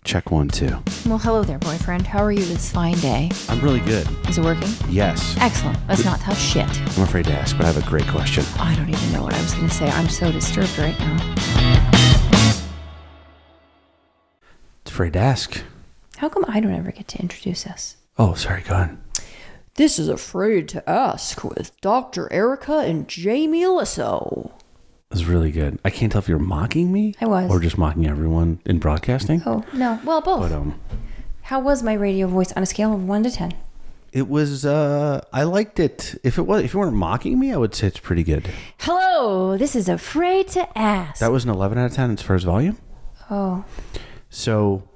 Check 1, 2. Well, hello there, boyfriend. How are you this fine day? I'm really good. Is it working? Yes. Excellent. Let's not touch shit. I'm afraid to ask, but I have a great question. I don't even know what I was going to say. I'm so disturbed right now. It's afraid to ask. How come I don't ever get to introduce us? Oh, sorry, go on. This is Afraid to Ask with Dr. Erika and Jamie Lissow. It was really good. I can't tell if you're mocking me. I was. Or just mocking everyone in broadcasting. Oh, no. Well, both. But, how was my radio voice on a scale of 1 to 10? it was, I liked it. If you weren't mocking me, I would say it's pretty good. Hello, this is Afraid to Ask. That was an 11 out of 10 as far as volume. Oh. So,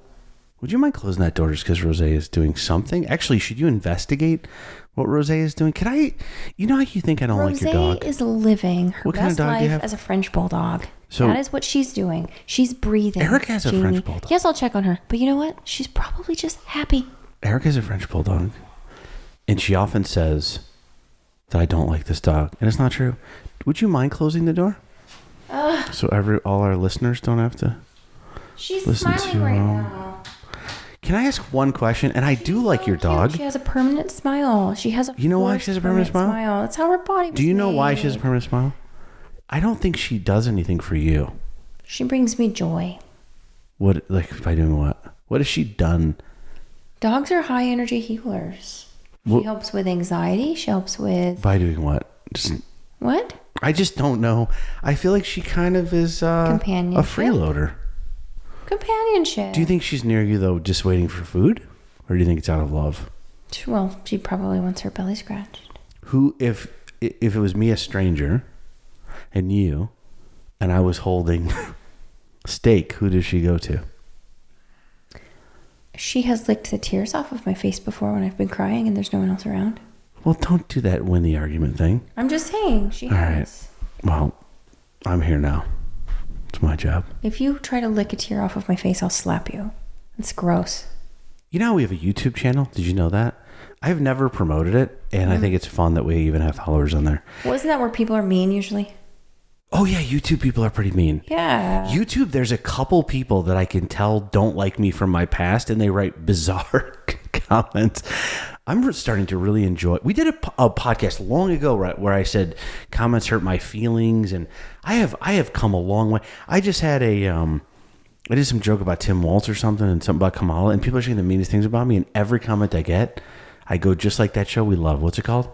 would you mind closing that door just because Rosé is doing something? Actually, should you investigate what Rosé is doing? Can I, you know how you think I don't like your dog? Rosé is living her What kind of best dog do you life have? as a French bulldog. So- that is what she's doing. She's breathing. Erika has a Jamie. French bulldog. Yes, I'll check on her. But you know what? She's probably just happy. Erika's a French bulldog, and she often says that I don't like this dog, and it's not true. Would you mind closing the door? So all our listeners don't have to She's listen smiling to. right now. Can I ask one question? And I do like your Cute. dog. She has a permanent smile. She has a You know why she has a permanent smile? That's how her body was Do you know why made. she has a permanent smile? I don't think she does anything for you. She brings me joy. What, like, by doing what? What has she done? Dogs are high energy healers. She Well- helps with anxiety. She helps with By doing what? what? I just don't know. I feel like she kind of is a Companionship? freeloader. Companionship. Do you think she's near you, though, just waiting for food? Or do you think it's out of love? Well, she probably wants her belly scratched. Who, if it was me, a stranger, and you, and I was holding steak, who does she go to? She has licked the tears off of my face before when I've been crying and there's no one else around. Well, don't do that win the argument thing. I'm just saying, she All right. has. Well, I'm here now. It's my job. If you try to lick a tear off of my face, I'll slap you. It's gross. You know how we have a YouTube channel? Did you know that? I've never promoted it, and I think it's fun that we even have followers on there. Well, isn't that where people are mean usually? Oh, yeah, YouTube people are pretty mean. Yeah. YouTube, there's a couple people that I can tell don't like me from my past, and they write bizarre comments. I'm starting to really enjoy. We did a podcast long ago, right, where I said comments hurt my feelings, and I have come a long way. I just had I did some joke about Tim Waltz or something, and something about Kamala, and people are saying the meanest things about me. And every comment I get, I go just like that show we love. What's it called?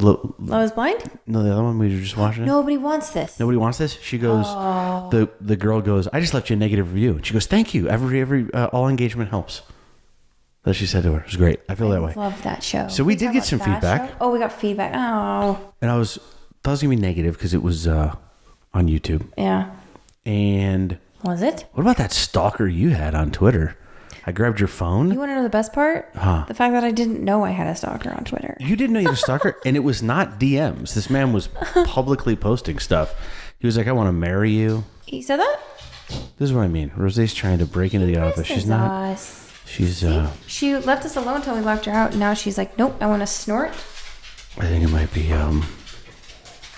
Love is Blind? No, the other one we were just watching. Nobody wants this. Nobody wants this. She goes. The girl goes. I just left you a negative review. And she goes, thank you. Every all engagement helps. That she said to her. It was great. I feel that way. I love that show. So we did talk get about some that feedback. show? Oh, we got feedback. Oh. And I thought it was gonna be negative because it was on YouTube. Yeah. And Was it? what about that stalker you had on Twitter? I grabbed your phone. You want to know the best part? Huh. The fact that I didn't know I had a stalker on Twitter. You didn't know you had a stalker, and it was not DMs. This man was publicly posting stuff. He was like, "I want to marry you." He said that? This is what I mean. Rosé's trying to break into the office. This She's is not. us. She's. See? She left us alone until we locked her out. And now she's like, nope, I want to snort. I think it might be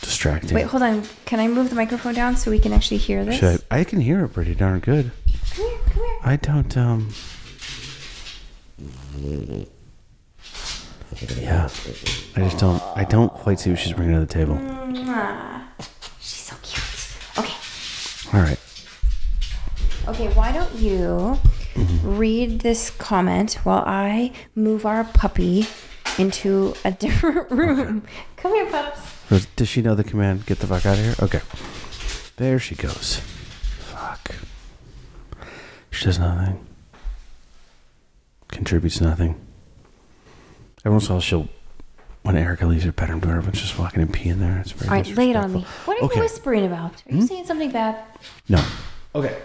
distracting. Wait, hold on. Can I move the microphone down so we can actually hear this? Should I can hear it pretty darn good. Come here. I don't. Yeah. I just don't. I don't quite see what she's bringing to the table. She's so cute. Okay. All right. Okay, why don't you read this comment while I move our puppy into a different room. Okay. Come here, pups. Does she know the command? Get the fuck out of here. Okay. There she goes. Fuck. She does nothing. Contributes nothing. Every once in a while she'll, when Erika leaves her bedroom door, everyone's just walking and peeing there. It's very All right, lay it on me. disrespectful. What are you whispering about? Are you saying something bad? No. Okay.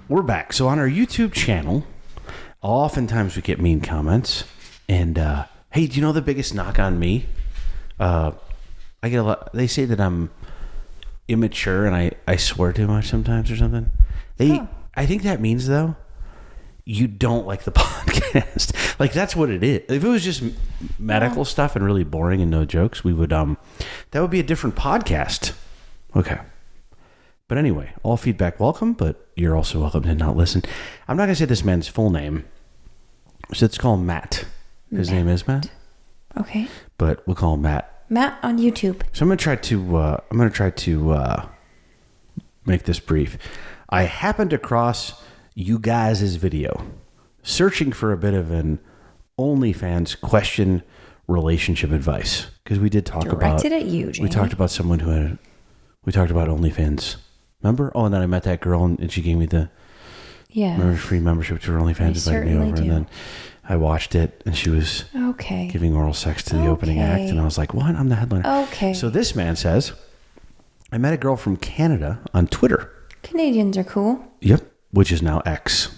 We're back. So on our YouTube channel, oftentimes we get mean comments. And, hey, do you know the biggest knock on me? I get a lot. They say that I'm immature and I swear too much sometimes or something. I think that means, though, you don't like the podcast. Like, that's what it is. If it was just medical stuff and really boring and no jokes, we would that would be a different podcast. Okay. But anyway, all feedback welcome, but you're also welcome to not listen. I'm not going to say this man's full name. So let's call him Matt. His name is Matt. Okay. But we'll call him Matt. Matt on YouTube. So I'm going to try to make this brief. I happened across you guys' video searching for a bit of an OnlyFans question relationship advice, because we did talk Directed at you, Jamie. We talked about someone we talked about OnlyFans. Remember? Oh, and then I met that girl and she gave me the free membership to her OnlyFans, invited me over, and then I watched it and she was giving oral sex to the opening act, and I was like, what? I'm the headliner. Okay. So this man says, I met a girl from Canada on Twitter. Canadians are cool. Yep. Which is now X.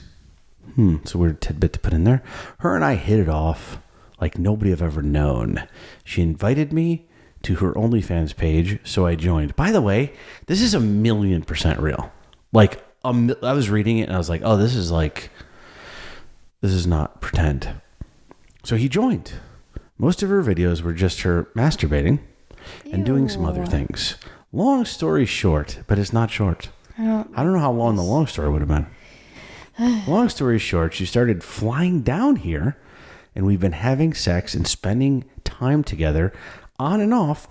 It's a weird tidbit to put in there. Her and I hit it off like nobody I've ever known. She invited me to her OnlyFans page, so I joined. By the way, this is 1,000,000% real. Like, I was reading it and I was like, oh, this is not pretend. So he joined. Most of her videos were just her masturbating and doing some other things. Long story short, but it's not short. I don't know how long the long story would have been. Long story short, she started flying down here, and we've been having sex and spending time together on and off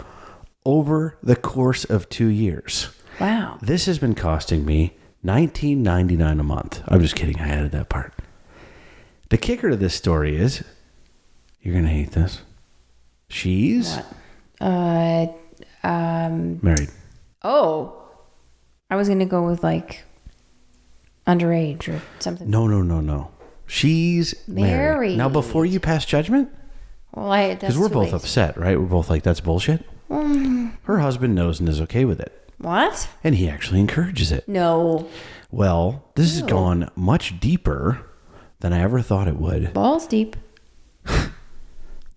over the course of 2 years. Wow. This has been costing me $19.99 a month. I'm just kidding. I added that part. The kicker to this story is, you're going to hate this. She's married. Oh. I was going to go with like underage or something. No. She's married. Now, before you pass judgment, because we're both upset, right? We're both like, that's bullshit. Her husband knows and is okay with it. What? And he actually encourages it. No. Well, this has gone much deeper than I ever thought it would. Balls deep.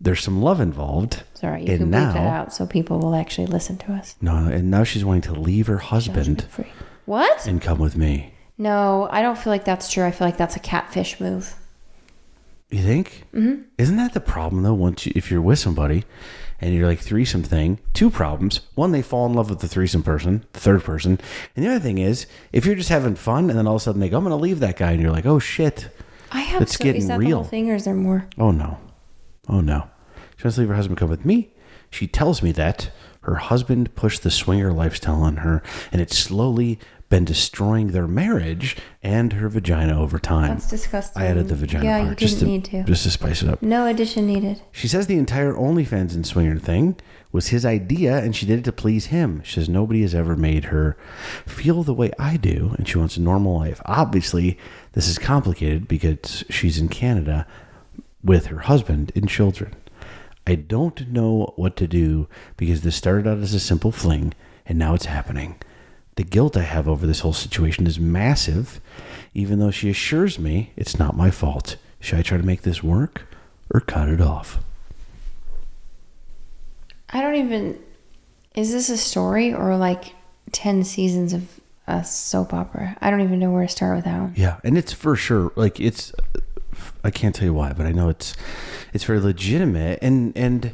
There's some love involved. Sorry, you can bleep that out so people will actually listen to us. No, and now she's wanting to leave her husband. What? And come with me. No, I don't feel like that's true. I feel like that's a catfish move. You think? Mm-hmm. Isn't that the problem though? If you're with somebody and you're like threesome thing, two problems. One, they fall in love with the threesome person, the third person. And the other thing is, if you're just having fun and then all of a sudden they go, I'm going to leave that guy. And you're like, oh shit. It's getting is that real. The whole thing, or is there more? Oh no. She wants to leave her husband, come with me. She tells me that her husband pushed the swinger lifestyle on her, and it's slowly been destroying their marriage and her vagina over time. That's disgusting. I added the vagina part. Yeah, you didn't need to. Just to spice it up. No addition needed. She says the entire OnlyFans and swinger thing was his idea, and she did it to please him. She says nobody has ever made her feel the way I do, and she wants a normal life. Obviously, this is complicated because she's in Canada with her husband and children. I don't know what to do because this started out as a simple fling, and now it's happening. The guilt I have over this whole situation is massive, even though she assures me it's not my fault. Should I try to make this work or cut it off? Is this a story or like 10 seasons of a soap opera? I don't even know where to start with that one. Yeah, and it's for sure, like I can't tell you why, but I know it's very legitimate and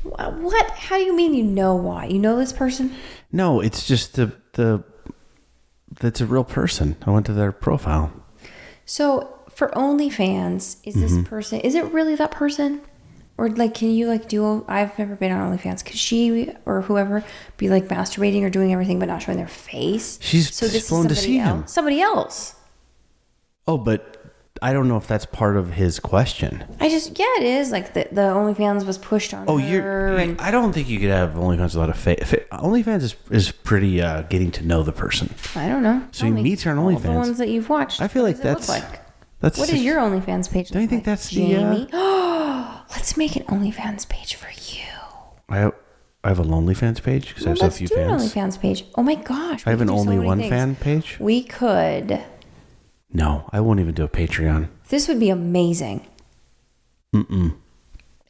what? How do you mean you know why? You know this person? No, it's just that's a real person. I went to their profile. So for OnlyFans, is this person, is it really that person? Or like, can you like do, I've never been on OnlyFans. Could she or whoever be like masturbating or doing everything but not showing their face? She's flown to see him. Somebody else. Oh, but I don't know if that's part of his question. It is. Like the OnlyFans was pushed on her. I don't think you could have OnlyFans without a face. OnlyFans is pretty getting to know the person. I don't know. So he meets her on OnlyFans. The ones that you've watched. I feel like that's what is your OnlyFans page? Don't you think that's Jamie? Let's make an OnlyFans page for you. I have a LonelyFans page because I have so few fans. Let's do an OnlyFans page. Oh my gosh. I have an only one fan page. We could. No, I won't even do a Patreon. This would be amazing.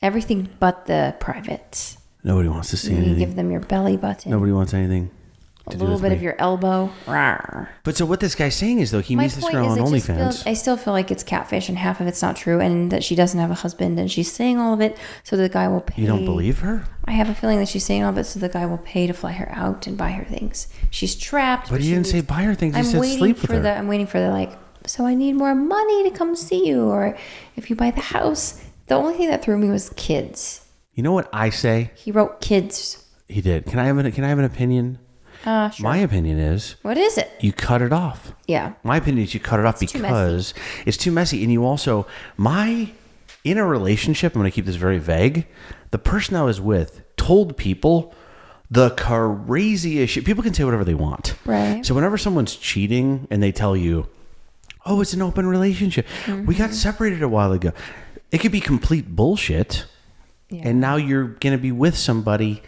Everything but the privates. Nobody wants to see anything. You give them your belly button. Nobody wants anything. a to do little with bit me. of your elbow. Rawr. But so what this guy's saying is, though, he My meets this point girl is, on I just OnlyFans. I still feel like it's catfish, and half of it's not true, and that she doesn't have a husband, and she's saying all of it so the guy will pay. You don't believe her? I have a feeling that she's saying all of it so the guy will pay to fly her out and buy her things. She's trapped. But he didn't say buy her things. He said waiting sleep with her. I'm waiting for the like. So I need more money to come see you, or if you buy the house. The only thing that threw me was kids. You know what I say? He wrote kids. He did. Can I have an opinion? Sure. My opinion is What is it? you cut it off. Yeah. My opinion is you cut it off because it's too messy. And you also, in a relationship, I'm going to keep this very vague. The person I was with told people the craziest shit. People can say whatever they want. Right. So whenever someone's cheating and they tell you, oh, it's an open relationship. We got separated a while ago. It could be complete bullshit. Yeah. And now you're going to be with somebody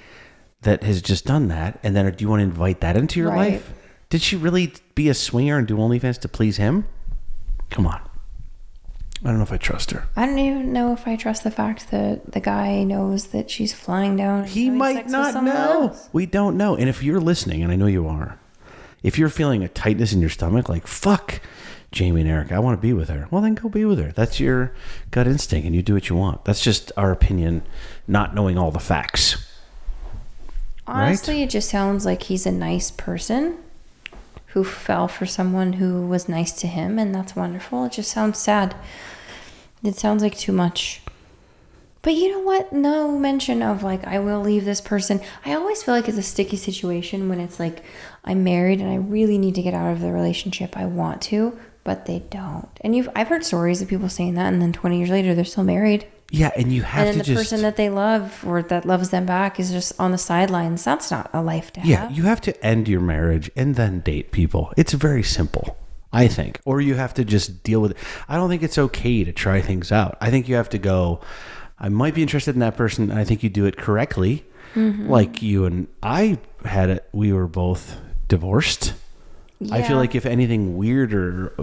that has just done that. And then do you want to invite that into your Right. life? Did she really be a swinger and do OnlyFans to please him? Come on. I don't know if I trust her. I don't even know if I trust the fact that the guy knows that she's flying down. And He having might sex with not someone know. else. We don't know. And if you're listening, and I know you are, if you're feeling a tightness in your stomach, like, fuck Jamie and Erika, I want to be with her. Well, then go be with her. That's your gut instinct, and you do what you want. That's just our opinion, not knowing all the facts. Honestly, It just sounds like he's a nice person who fell for someone who was nice to him, and that's wonderful. It just sounds sad. It sounds like too much. But you know what? No mention of like, I will leave this person. I always feel like it's a sticky situation when it's like, I'm married and I really need to get out of the relationship. I want to, but they don't. And I've heard stories of people saying that, and then 20 years later, they're still married. Yeah, and you have And then to the just... person that they love or that loves them back is just on the sidelines. That's not a life to have. Yeah, you have to end your marriage and then date people. It's very simple, I think. Or you have to just deal with it. I don't think it's okay to try things out. I think you have to go, I might be interested in that person, and I think you do it correctly. Like you and I had it. We were both divorced. Yeah. I feel like if anything weirder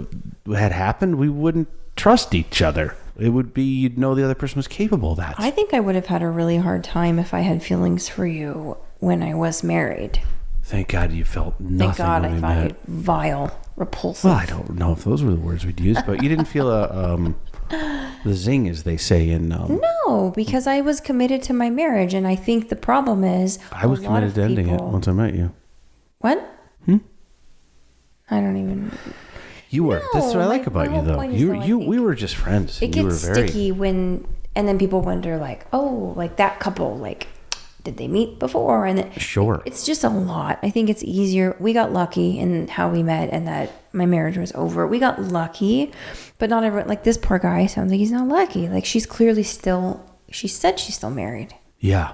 had happened, we wouldn't trust each other. It would be, you'd know the other person was capable of that. I think I would have had a really hard time if I had feelings for you when I was married. Thank God you felt nothing. Thank God when I we thought met. you vile, repulsive. Well, I don't know if those were the words we'd use, but you didn't feel the zing, as they say in... No, because I was committed to my marriage, and I think the problem is I was a lot committed of to ending it people- once I met you. What? I don't even... You were. No, That's what I like my about you, whole though. point is, though, I think We were just friends. It and you were gets very... sticky when... And then people wonder, like, oh, like that couple, like, did they meet before? And then, Sure. it's just a lot. I think it's easier. We got lucky in how we met and that my marriage was over. We got lucky, but not everyone... Like, this poor guy sounds like he's not lucky. Like, she's clearly still... She said she's still married. Yeah.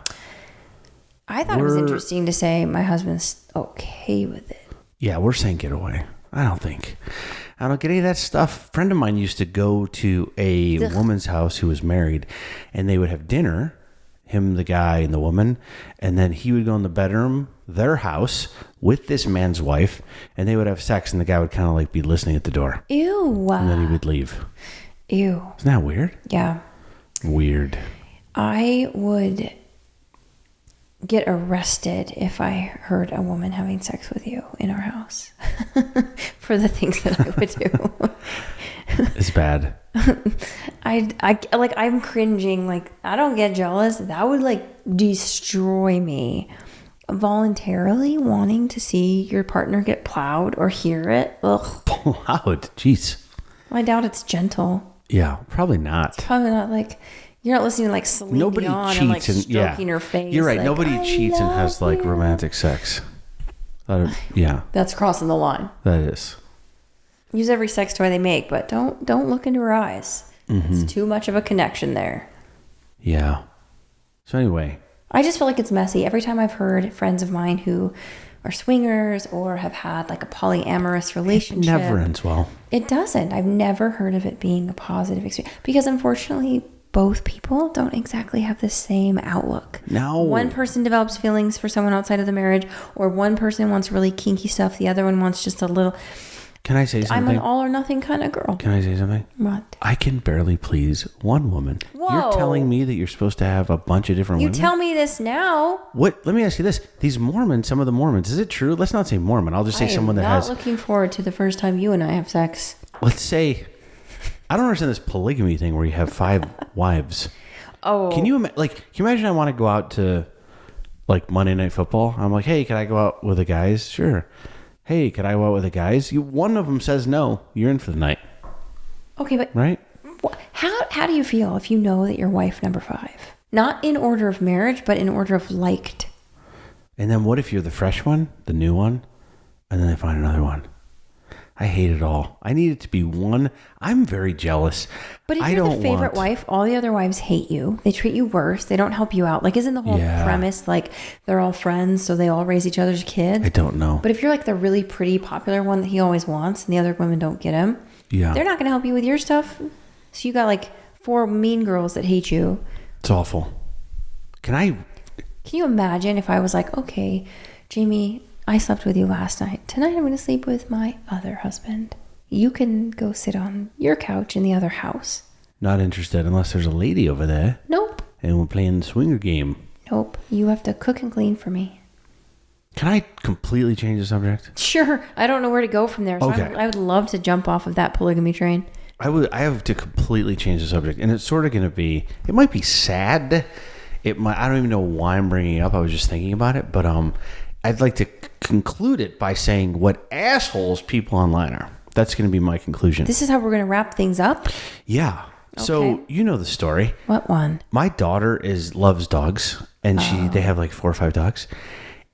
I thought it was interesting to say my husband's okay with it. Yeah, we're saying get away. I don't get any of that stuff. A friend of mine used to go to a woman's house who was married, and they would have dinner, him, the guy, and the woman, and then he would go in the bedroom, their house, with this man's wife, and they would have sex, and the guy would kind of like be listening at the door. Ew. And then he would leave. Ew. Isn't that weird? Yeah. Weird. I would get arrested if I heard a woman having sex with you in our house for the things that I would do. It's bad. I'm cringing. Like, I don't get jealous. That would like destroy me. Voluntarily wanting to see your partner get plowed or hear it. Ugh. Plowed. Jeez. I doubt it's gentle. Yeah, probably not. Probably not like... You're not listening to like Celine Nobody Dion cheats and like and stroking her face. You're right. Like, Nobody I cheats and has love like you. romantic sex. Yeah, That's crossing the line. that is. Use every sex toy they make, but don't look into her eyes. It's too much of a connection there. Yeah. So anyway, I just feel like it's messy. Every time I've heard friends of mine who are swingers or have had like a polyamorous relationship, it never ends well. It doesn't. I've never heard of it being a positive experience because unfortunately both people don't exactly have the same outlook. No. One person develops feelings for someone outside of the marriage, or one person wants really kinky stuff. The other one wants just a little... Can I say something? I'm an all or nothing kind of girl. Can I say something? What? I can barely please one woman. Whoa. You're telling me that you're supposed to have a bunch of different women? You tell me this now. What? Let me ask you this. These Mormons, some of the Mormons, is it true? Let's not say Mormon. I'll just say someone that has... I'm not looking forward to the first time you and I have sex. Let's say... I don't understand this polygamy thing where you have 5 wives. Oh. Can you imagine I want to go out to like Monday Night Football? I'm like, hey, can I go out with the guys? Sure. Hey, can I go out with the guys? One of them says no. You're in for the night. Okay, but... Right? How do you feel if you know that you're wife number 5? Not in order of marriage, but in order of liked. And then what if you're the fresh one, the new one, and then they find another one? I hate it all. I need it to be one. I'm very jealous. But if you're the favorite wife, all the other wives hate you. They treat you worse. They don't help you out. Like, isn't the whole premise like they're all friends, so they all raise each other's kids? I don't know. But if you're like the really pretty, popular one that he always wants, and the other women don't get him, they're not going to help you with your stuff. So you got like 4 mean girls that hate you. It's awful. Can you imagine if I was like, okay, Jamie, I slept with you last night. Tonight I'm going to sleep with my other husband. You can go sit on your couch in the other house. Not interested unless there's a lady over there. Nope. And we're playing the swinger game. Nope. You have to cook and clean for me. Can I completely change the subject? Sure. I don't know where to go from there. So okay. I would love to jump off of that polygamy train. I have to completely change the subject. And it's sort of going to be, it might be sad. I don't even know why I'm bringing it up. I was just thinking about it. But I'd like to conclude it by saying what assholes people online are. That's going to be my conclusion. This is how we're going to wrap things up? Yeah. Okay. So you know the story. What one? My daughter loves dogs, and they have like 4 or 5 dogs.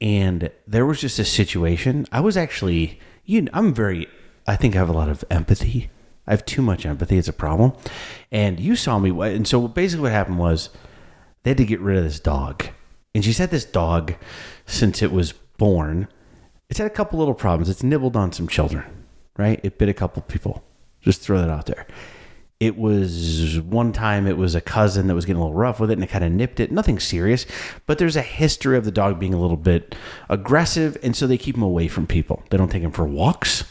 And there was just a situation. I was actually, I think I have a lot of empathy. I have too much empathy. It's a problem. And you saw me. And so basically what happened was they had to get rid of this dog. And she's had this dog since it was born. It's had a couple little problems. It's nibbled on some children, right? It bit a couple people. Just throw that out there. It was one time it was a cousin that was getting a little rough with it and it kind of nipped it. Nothing serious, but there's a history of the dog being a little bit aggressive. And so they keep him away from people. They don't take him for walks.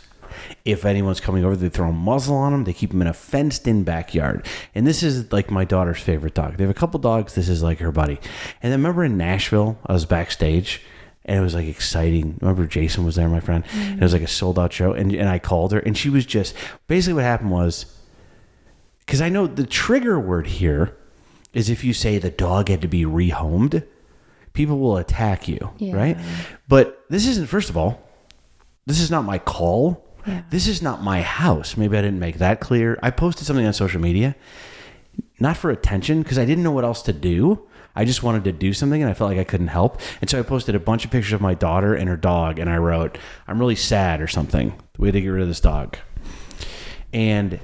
If anyone's coming over, they throw a muzzle on him. They keep him in a fenced-in backyard. And this is like my daughter's favorite dog. They have a couple dogs. This is like her buddy. And then remember in Nashville, I was backstage, and it was like exciting. Remember Jason was there, my friend? Mm-hmm. And it was like a sold-out show. And I called her, and she was just... Basically what happened was... Because I know the trigger word here is if you say the dog had to be rehomed, people will attack you, right? But this isn't... First of all, this is not my call. Yeah. This is not my house. Maybe I didn't make that clear. I posted something on social media, not for attention, because I didn't know what else to do. I just wanted to do something, and I felt like I couldn't help. And so I posted a bunch of pictures of my daughter and her dog, and I wrote, I'm really sad or something. We had to get rid of this dog. And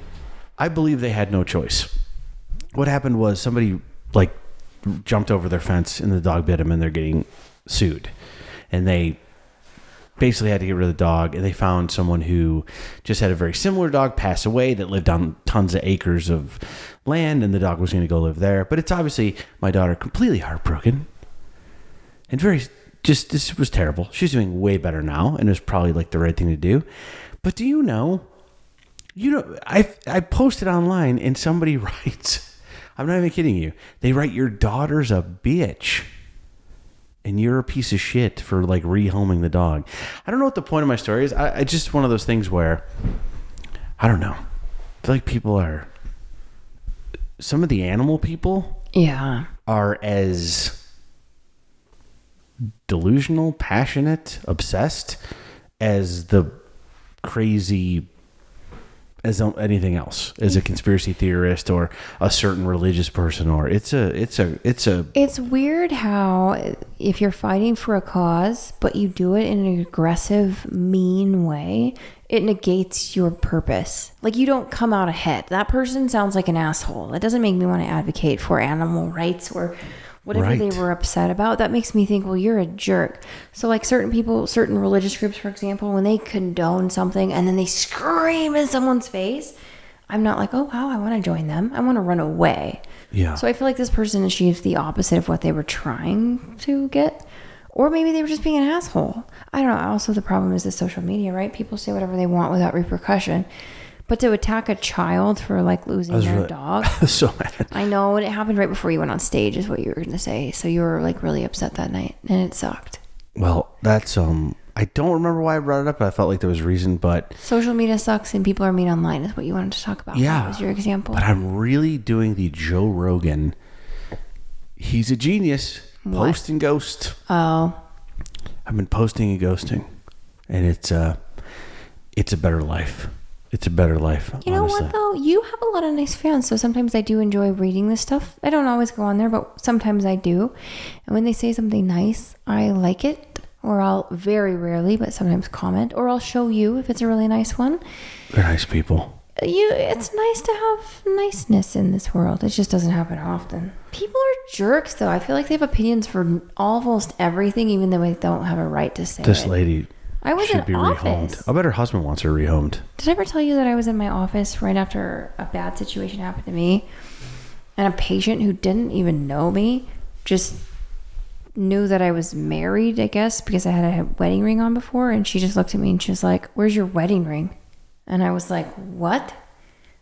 I believe they had no choice. What happened was somebody jumped over their fence, and the dog bit him, and they're getting sued. And they basically had to get rid of the dog, and they found someone who just had a very similar dog pass away that lived on tons of acres of land, and the dog was going to go live there. But it's obviously my daughter completely heartbroken and this was terrible. She's doing way better now, and it was probably like the right thing to do. But do you know, I posted online, and somebody writes, I'm not even kidding you, they write, your daughter's a bitch. And you're a piece of shit for rehoming the dog. I don't know what the point of my story is. It's just one of those things where, I don't know. I feel like people are, some of the animal people are as delusional, passionate, obsessed as the crazy, as anything else, as a conspiracy theorist or a certain religious person, or it's weird how if you're fighting for a cause, but you do it in an aggressive, mean way, it negates your purpose. Like, you don't come out ahead. That person sounds like an asshole. That doesn't make me want to advocate for animal rights or whatever they were upset about. That makes me think, well, you're a jerk. So like certain people, certain religious groups, for example, when they condone something and then they scream in someone's face, I'm not like, oh, wow, I want to join them. I want to run away. Yeah. So I feel like this person achieved the opposite of what they were trying to get. Or maybe they were just being an asshole. I don't know. Also, the problem is the social media, right? People say whatever they want without repercussion. But to attack a child for like losing their dog. I was so mad. I know. And it happened right before you went on stage is what you were going to say. So you were like really upset that night and it sucked. Well, that's, I don't remember why I brought it up, but I felt like there was a reason, but. Social media sucks and people are mean online is what you wanted to talk about. Yeah. That was your example. But I'm really doing the Joe Rogan. He's a genius. What? Post and ghost. Oh. I've been posting and ghosting. And it's a better life. It's a better life. You know honestly. what though? You have a lot of nice fans, so sometimes I do enjoy reading this stuff. I don't always go on there, but sometimes I do. And when they say something nice, I like it. Or I'll very rarely, but sometimes comment. Or I'll show you if it's a really nice one. They're nice people. It's nice to have niceness in this world. It just doesn't happen often. People are jerks though. I feel like they have opinions for almost everything, even though they don't have a right to say This it. lady I was should in be office. rehomed. I bet her husband wants her rehomed. Did I ever tell you that I was in my office right after a bad situation happened to me? And a patient who didn't even know me just knew that I was married, I guess, because I had a wedding ring on before. And she just looked at me and she was like, "Where's your wedding ring?" And I was like, "What?"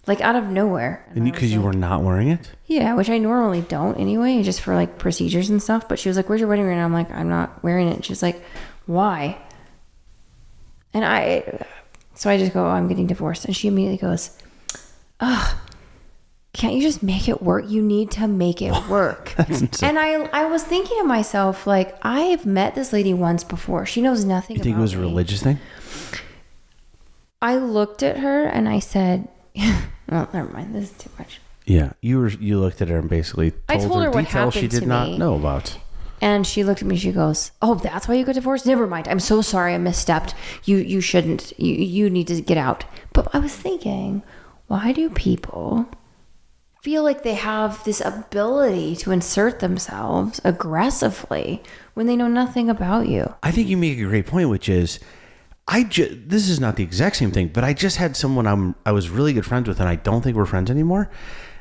Like out of nowhere. And because you were not wearing it? Yeah, which I normally don't anyway, just for like procedures and stuff. But she was like, "Where's your wedding ring?" And I'm like, "I'm not wearing it." And she's like, "Why?" And so I just go, "Oh, I'm getting divorced." And she immediately goes, "Ugh, can't you just make it work? You need to make it work." And I was thinking to myself, like, I've met this lady once before. She knows nothing about me. You think it was a religious thing? I looked at her and I said, well, never mind. This is too much. Yeah. You looked at her and basically told her what details she happened did to not me. know about. And she looked at me, she goes, "Oh, that's why you got divorced? Never mind. I'm so sorry I misstepped. You shouldn't. You need to get out." But I was thinking, why do people feel like they have this ability to insert themselves aggressively when they know nothing about you? I think you make a great point, which is, this is not the exact same thing, but I just had someone I was really good friends with, and I don't think we're friends anymore,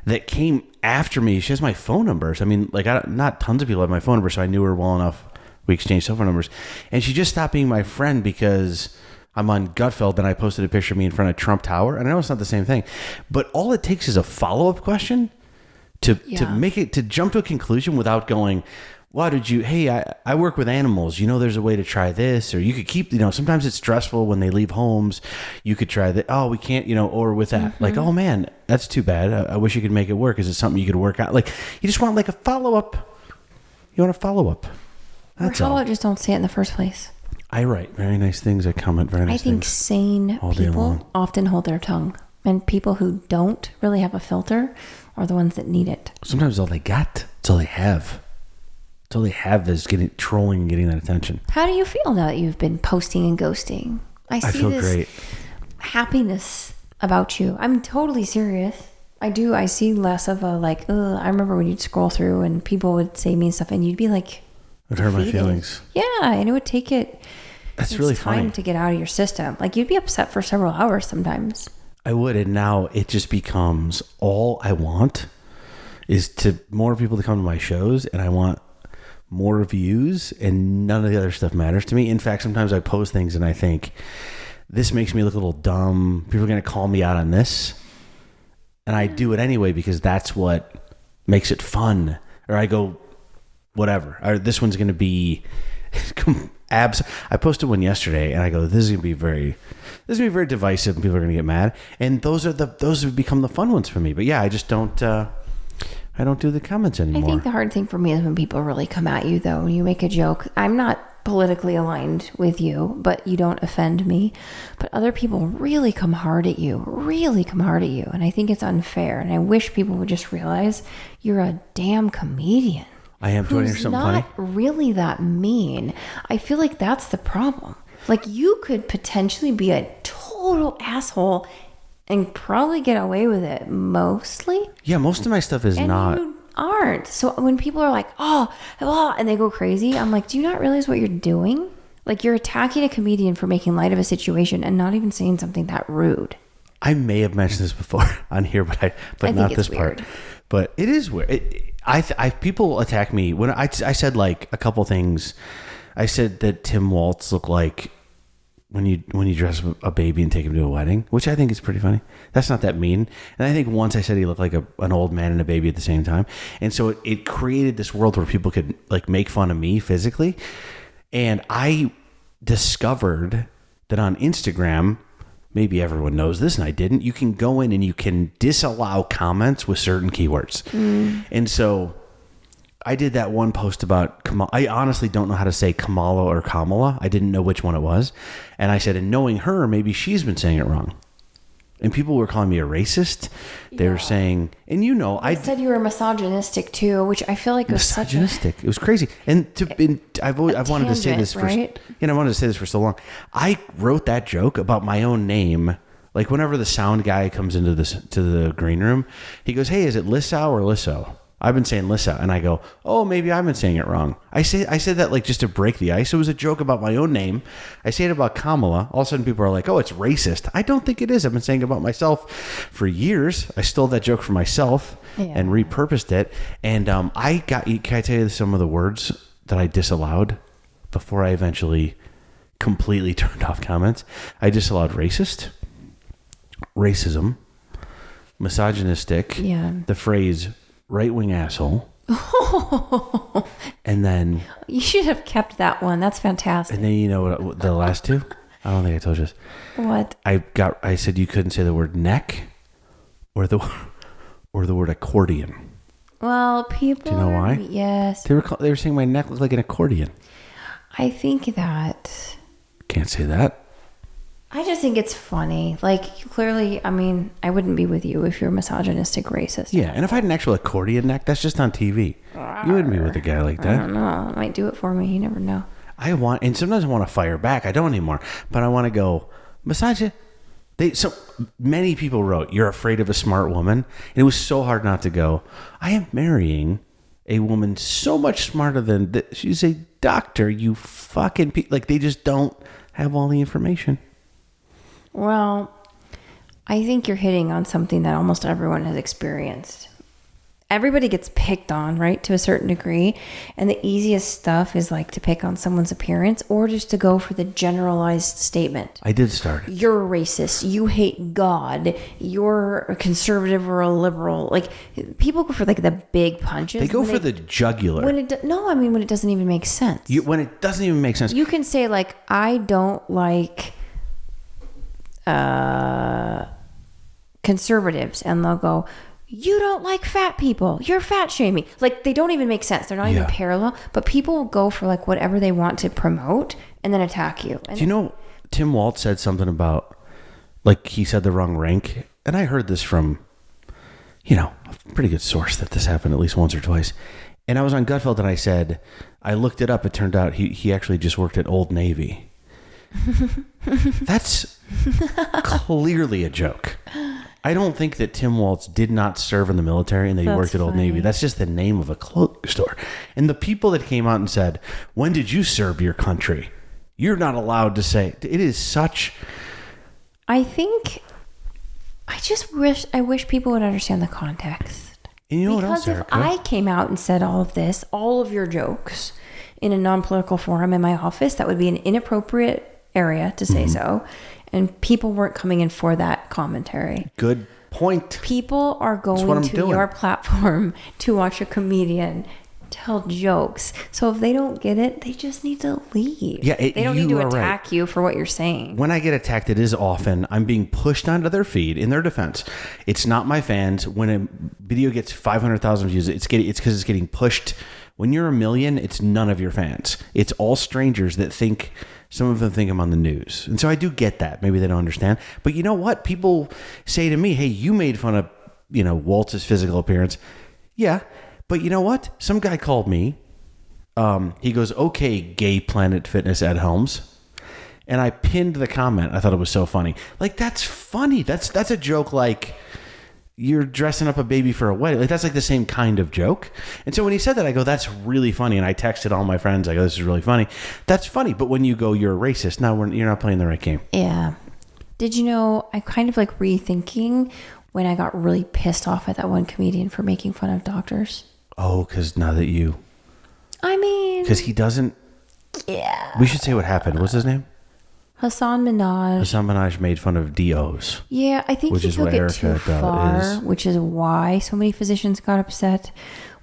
that came after me. She has my phone numbers. I mean, like, not tons of people have my phone number, so I knew her well enough. We exchanged cell phone numbers. And she just stopped being my friend because I'm on Gutfeld and I posted a picture of me in front of Trump Tower. And I know it's not the same thing, but all it takes is a follow-up question to make it, to jump to a conclusion without going, "Why did you, hey, I work with animals. There's a way to try this." Or you could keep, sometimes it's stressful when they leave homes. You could try that. "Oh, we can't, or with that." Like, "Oh man, that's too bad. I wish you could make it work. Is it something you could work out?" Like, you just want like a follow-up. You want a follow-up. That's or how all. about just don't say it in the first place? I write very nice things. I comment very nice things. I think sane people often hold their tongue. And people who don't really have a filter are the ones that need it. Sometimes all they got, it's all they have. It's all they have is trolling and getting that attention. How do you feel now that you've been posting and ghosting? I feel this great. Happiness about you. I'm totally serious. I do. I see less of a like, ugh. I remember when you'd scroll through and people would say mean stuff and you'd be like, it hurt my defeated. feelings. Yeah, and it would take it. That's really time funny. to get out of your system. Like you'd be upset for several hours sometimes. I would, and now it just becomes all I want is to more people to come to my shows, and I want more views, and none of the other stuff matters to me. In fact, sometimes I post things and I think, this makes me look a little dumb. People are going to call me out on this. And I do it anyway because that's what makes it fun. Or I go, whatever. Or this one's going to be I posted one yesterday and I go, this is going to be very divisive and people are going to get mad. And those have become the fun ones for me. But yeah, I just don't I don't do the comments anymore. I think the hard thing for me is when people really come at you though. When you make a joke, I'm not politically aligned with you, but you don't offend me. But other people really come hard at you. And I think it's unfair. And I wish people would just realize you're a damn comedian. I am doing something funny. Not really that mean. I feel like that's the problem. Like you could potentially be a total asshole and probably get away with it mostly. Yeah, most of my stuff is not. You aren't. So when people are like, oh, and they go crazy, I'm like, do you not realize what you're doing? Like you're attacking a comedian for making light of a situation and not even saying something that rude. I may have mentioned this before on here, but not this part. But it is weird. I people attack me when I said like a couple things I said that Tim Waltz looked like when you dress a baby and take him to a wedding, which I think is pretty funny. That's not that mean. And I think once I said he looked like an old man and a baby at the same time. And so it created this world where people could like make fun of me physically. And I discovered that on Instagram, maybe everyone knows this and I didn't, you can go in and you can disallow comments with certain keywords. And so I did that one post about Kamala. I honestly don't know how to say Kamala or Kamala. I didn't know which one it was. And I said, and knowing her, maybe she's been saying it wrong. And people were calling me a racist. They were saying, and I said you were misogynistic too, which I feel like was misogynistic. It was crazy. And I've wanted to say this right? I wanted to say this for so long. I wrote that joke about my own name. Like whenever the sound guy comes into to the green room, he goes, "Hey, is it Lissow or Lissow?" I've been saying Lissow, and I go, "Oh, maybe I've been saying it wrong." I said that like just to break the ice. It was a joke about my own name. I say it about Kamala. All of a sudden, people are like, "Oh, it's racist." I don't think it is. I've been saying it about myself for years. I stole that joke from myself and repurposed it. And can I tell you some of the words that I disallowed before I eventually completely turned off comments? I disallowed racist, racism, misogynistic, the phrase right-wing asshole. And then you should have kept that one. That's fantastic. And then you know what the last two? I don't think I told you this. What? I said you couldn't say the word neck or the word accordion. Well, people. Do you know why? Yes. They were saying my neck looked like an accordion. I think that. Can't say that. I just think it's funny. Like, clearly, I mean, I wouldn't be with you if you're misogynistic, racist. Yeah, and if I had an actual accordion neck, that's just on TV. You wouldn't be with a guy like that. I don't know. It might do it for me. You never know. And sometimes I want to fire back. I don't anymore. But I want to go, misogynist. So many people wrote, "You're afraid of a smart woman." And it was so hard not to go, I am marrying a woman so much smarter than she's a doctor, you fucking like they just don't have all the information. Well, I think you're hitting on something that almost everyone has experienced. Everybody gets picked on, right, to a certain degree. And the easiest stuff is like to pick on someone's appearance or just to go for the generalized statement. I did start it. You're a racist. You hate God. You're a conservative or a liberal. Like, people go for like the big punches. They go for the jugular. When it doesn't even make sense. When it doesn't even make sense. You can say like, I don't like conservatives, and they'll go, "You don't like fat people. You're fat shaming." Like, they don't even make sense. They're not even parallel, but people will go for like whatever they want to promote and then attack you. And do you know Tim Waltz said something about, like, he said the wrong rank, and I heard this from a pretty good source that this happened at least once or twice. And I was on Gutfeld and I said, I looked it up. It turned out he actually just worked at Old Navy. That's clearly a joke. I don't think that Tim Waltz did not serve in the military and that he worked at Old Navy. That's just the name of a clothing store. And the people that came out and said, "When did you serve your country?" You're not allowed to say. It is such. I wish people would understand the context. And you know what because else, Erika? if I came out and said all of this, all of your jokes in a non-political forum in my office, that would be an inappropriate area to say so. And people weren't coming in for that commentary. Good point. People are going to your platform to watch a comedian tell jokes. So if they don't get it, they just need to leave. Yeah, they don't need to attack you for what you're saying. When I get attacked, it is often I'm being pushed onto their feed. In their defense, it's not my fans. When a video gets 500,000 views, it's because it's getting pushed. When you're 1 million, it's none of your fans. It's all strangers that think. Some of them think I'm on the news. And so I do get that. Maybe they don't understand. But you know what? People say to me, "Hey, you made fun of, Waltz's physical appearance." Yeah. But you know what? Some guy called me. He goes, "Okay, gay Planet Fitness Ed Helms." And I pinned the comment. I thought it was so funny. Like, that's funny. That's a joke like you're dressing up a baby for a wedding. Like, that's like the same kind of joke. And so when he said that, I go, "That's really funny." And I texted all my friends. I go, "This is really funny." That's funny. But when you go, "You're a racist," now you're not playing the right game. Yeah. Did you know, I kind of like rethinking when I got really pissed off at that one comedian for making fun of doctors. Oh, because now that you... I mean... Because he doesn't... Yeah. We should say what happened. What's his name? Hassan Minaj. Hassan Minaj made fun of DOs. Yeah, I think Which he is took what it Erika too far, which is why so many physicians got upset,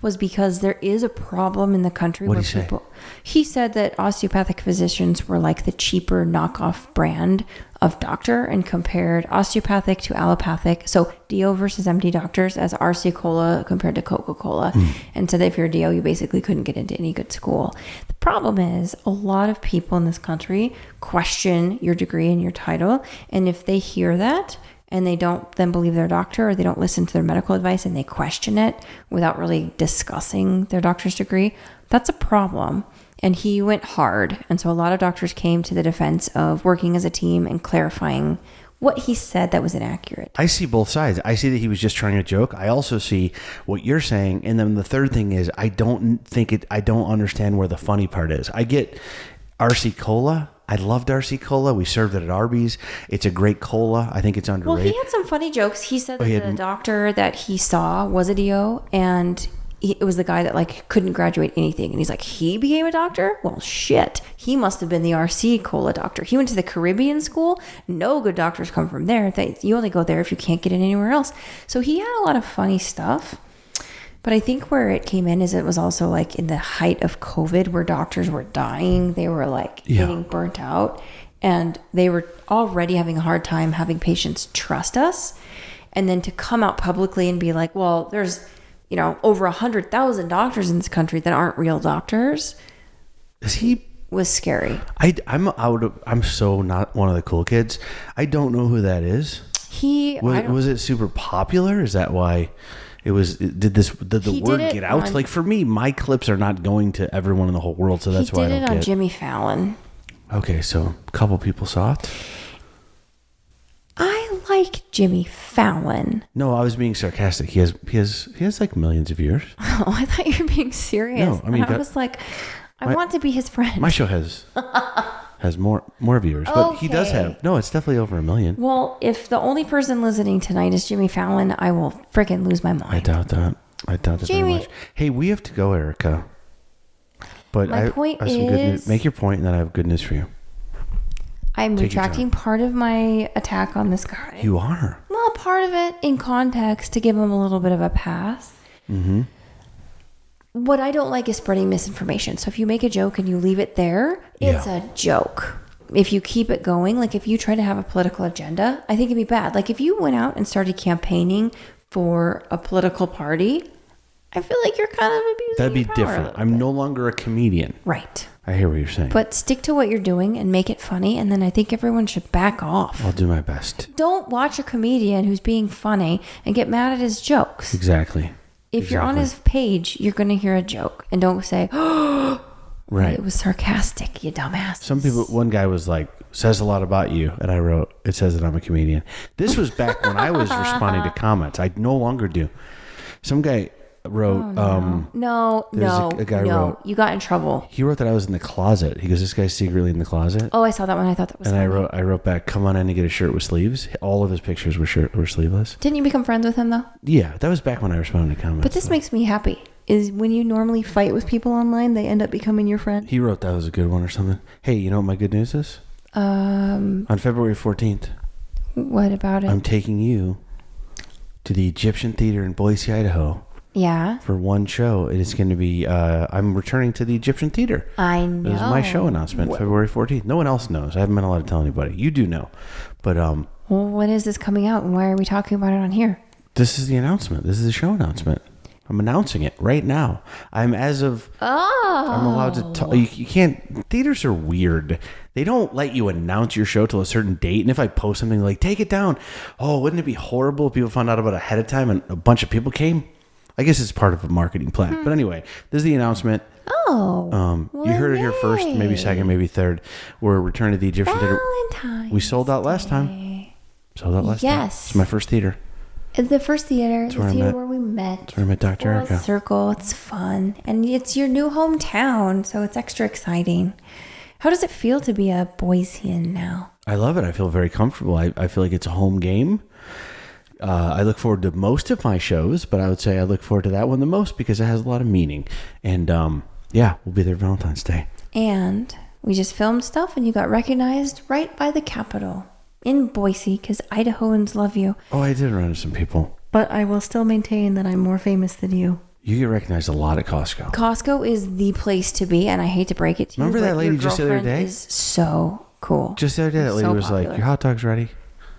was because there is a problem in the country What where did he say? people... He said that osteopathic physicians were like the cheaper knockoff brand of doctor and compared osteopathic to allopathic. So DO versus MD doctors as RC Cola compared to Coca-Cola. And said that if you're a DO, you basically couldn't get into any good school. The problem is a lot of people in this country question your degree and your title. And if they hear that and they don't then believe their doctor, or they don't listen to their medical advice and they question it without really discussing their doctor's degree, that's a problem. And he went hard. And so a lot of doctors came to the defense of working as a team and clarifying what he said that was inaccurate. I see both sides. I see that he was just trying to joke. I also see what you're saying. And then the third thing is I don't understand where the funny part is. I get RC Cola. I loved RC Cola. We served it at Arby's. It's a great cola. I think it's underrated. Well, he had some funny jokes. He said that the doctor that he saw was a DO, and it was the guy that like couldn't graduate anything. And he's like, he became a doctor? Well, shit. He must have been the RC Cola doctor. He went to the Caribbean school. No good doctors come from there. You only go there if you can't get in anywhere else. So he had a lot of funny stuff. But I think where it came in is it was also like in the height of COVID where doctors were dying. They were like getting burnt out. And they were already having a hard time having patients trust us. And then to come out publicly and be like, well, there's... over 100,000 doctors in this country that aren't real doctors. Was scary. I'm so not one of the cool kids. I don't know who that is. Was it super popular? Is that why it was? Did the word get out? Like for me, my clips are not going to everyone in the whole world, so that's why I don't get it. He did it on Jimmy Fallon. Okay, so a couple people saw it. I like Jimmy Fallon. No, I was being sarcastic. He has like millions of viewers. Oh, I thought you were being serious. No, I mean, I was like, I want to be his friend. My show has more viewers, but he does have. No, it's definitely over 1 million. Well, if the only person listening tonight is Jimmy Fallon, I will freaking lose my mind. I doubt that. Jamie, very much. Hey, we have to go, Erika. But my point have some good news. Make your point, and then I have good news for you. I'm retracting part of my attack on this guy. You are? Well, part of it in context to give him a little bit of a pass. Mm-hmm. What I don't like is spreading misinformation. So if you make a joke and you leave it there, it's a joke. If you keep it going, like if you try to have a political agenda, I think it'd be bad. Like if you went out and started campaigning for a political party, I feel like you're kind of abusing That'd be your power different. I'm no longer a comedian. Right. I hear what you're saying. But stick to what you're doing and make it funny, and then I think everyone should back off. I'll do my best. Don't watch a comedian who's being funny and get mad at his jokes. Exactly. If you're on his page, you're going to hear a joke. And don't say, oh, right. It was sarcastic, you dumbass. One guy was like, says a lot about you. And I wrote, it says that I'm a comedian. This was back when I was responding to comments. I no longer do. Some guy wrote, a guy wrote, you got in trouble. He wrote that I was in the closet. He goes, this guy's secretly in the closet. Oh, I saw that one. I thought that was funny. And I wrote back, come on in and get a shirt with sleeves. All of his pictures were sleeveless. Didn't you become friends with him though? Yeah, that was back when I responded to comments. But this makes me happy. Is when you normally fight with people online, they end up becoming your friend. He wrote that was a good one or something. Hey, you know what my good news is? On February 14th. What about it? I'm taking you to the Egyptian Theater in Boise, Idaho. Yeah. For one show. It is going to be, I'm returning to the Egyptian Theater. I know. It was my show announcement, February 14th. No one else knows. I haven't been allowed to tell anybody. You do know. But, well, when is this coming out and why are we talking about it on here? This is the announcement. This is the show announcement. I'm announcing it right now. I'm allowed to talk. You can't, theaters are weird. They don't let you announce your show till a certain date. And if I post something like, take it down. Oh, wouldn't it be horrible if people found out about it ahead of time and a bunch of people came? I guess it's part of a marketing plan. But anyway, this is the announcement. You heard it here first, maybe second, maybe third. We're returning to the Egyptian Theater. We sold out last time. Yes. It's my first theater. It's the first theater. The theater where we met. That's where I met Dr. Erika. Circle. It's fun. And it's your new hometown, so it's extra exciting. How does it feel to be a Boisean now? I love it. I feel very comfortable. I feel like it's a home game. I look forward to most of my shows, but I would say I look forward to that one the most because it has a lot of meaning. And we'll be there Valentine's Day. And we just filmed stuff and you got recognized right by the Capitol in Boise because Idahoans love you. Oh, I did run into some people. But I will still maintain that I'm more famous than you. You get recognized a lot at Costco. Costco is the place to be, and I hate to break it to you. Remember that lady just the other day? Is so cool. Just the other day, that lady was popular. Like, your hot dog's ready.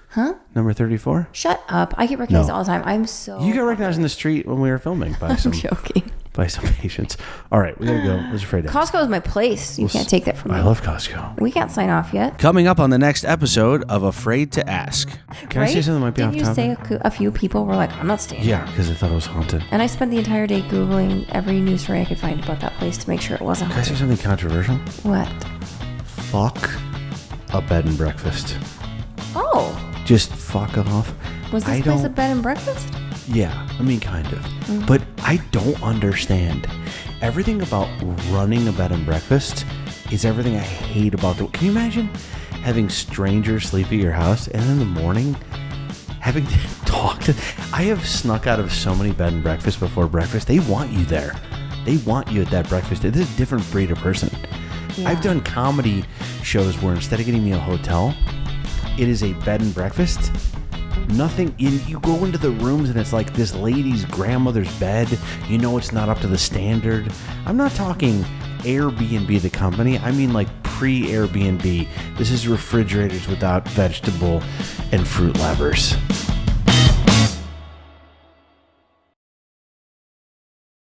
Huh? Number 34? Shut up. I get recognized all the time. I'm so... You got recognized in the street when we were filming by some... I'm joking. By some patients. All right, we gotta go. I was afraid to Costco is my place. You can't take that from me. I love Costco. We can't sign off yet. Coming up on the next episode of Afraid to Ask. Can I say something that might be off topic? Didn't you say a few people were like, I'm not staying Yeah, because I thought it was haunted. And I spent the entire day Googling every news story I could find about that place to make sure it wasn't haunted. Can I say something controversial? What? Fuck a bed and breakfast. Oh. Just fuck off. Was this place a bed and breakfast? Yeah, I mean, kind of. Mm-hmm. But I don't understand. Everything about running a bed and breakfast is everything I hate about the... Can you imagine having strangers sleep at your house and in the morning having to talk to... I have snuck out of so many bed and breakfasts before breakfast. They want you there. They want you at that breakfast. It is a different breed of person. Yeah. I've done comedy shows where instead of getting me a hotel, it is a bed and breakfast. Nothing in, you go into the rooms and it's like this lady's grandmother's bed. You know it's not up to the standard. I'm not talking Airbnb the company. I mean like pre-Airbnb. This is refrigerators without vegetable and fruit levers.